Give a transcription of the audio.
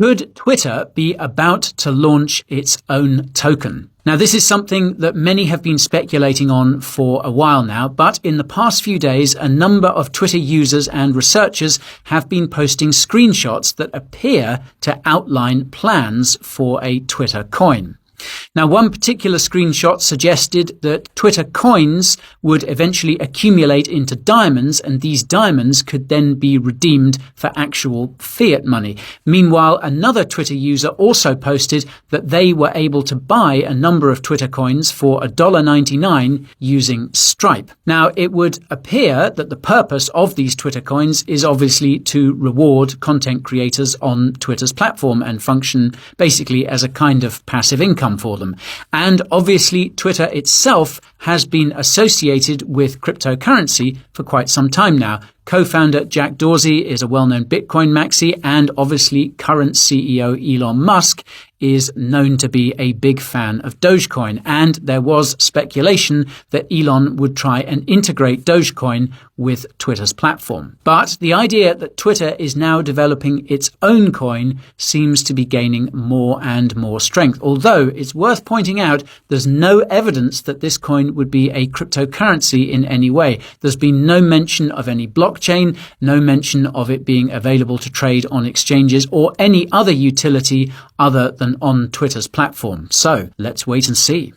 Could Twitter be about to launch its own token? Now, this is something that many have been speculating on for a while now, but in the past few days, a number of Twitter users and researchers have been posting screenshots that appear to outline plans for a Twitter coin. Now, one particular screenshot suggested that Twitter coins would eventually accumulate into diamonds, and these diamonds could then be redeemed for actual fiat money. Meanwhile, another Twitter user also posted that they were able to buy a number of Twitter coins for $1.99 using Stripe. Now, it would appear that the purpose of these Twitter coins is obviously to reward content creators on Twitter's platform and function basically as a kind of passive income for them. And obviously Twitter itself has been associated with cryptocurrency for quite some time now. Co-founder Jack Dorsey is a well-known Bitcoin maxi, and obviously current CEO Elon Musk is known to be a big fan of Dogecoin, and there was speculation that Elon would try and integrate Dogecoin with Twitter's platform. But the idea that Twitter is now developing its own coin seems to be gaining more and more strength, although it's worth pointing out there's no evidence that this coin would be a cryptocurrency in any way. There's been no mention of any blockchain, no mention of it being available to trade on exchanges or any other utility other than on Twitter's platform. So let's wait and see.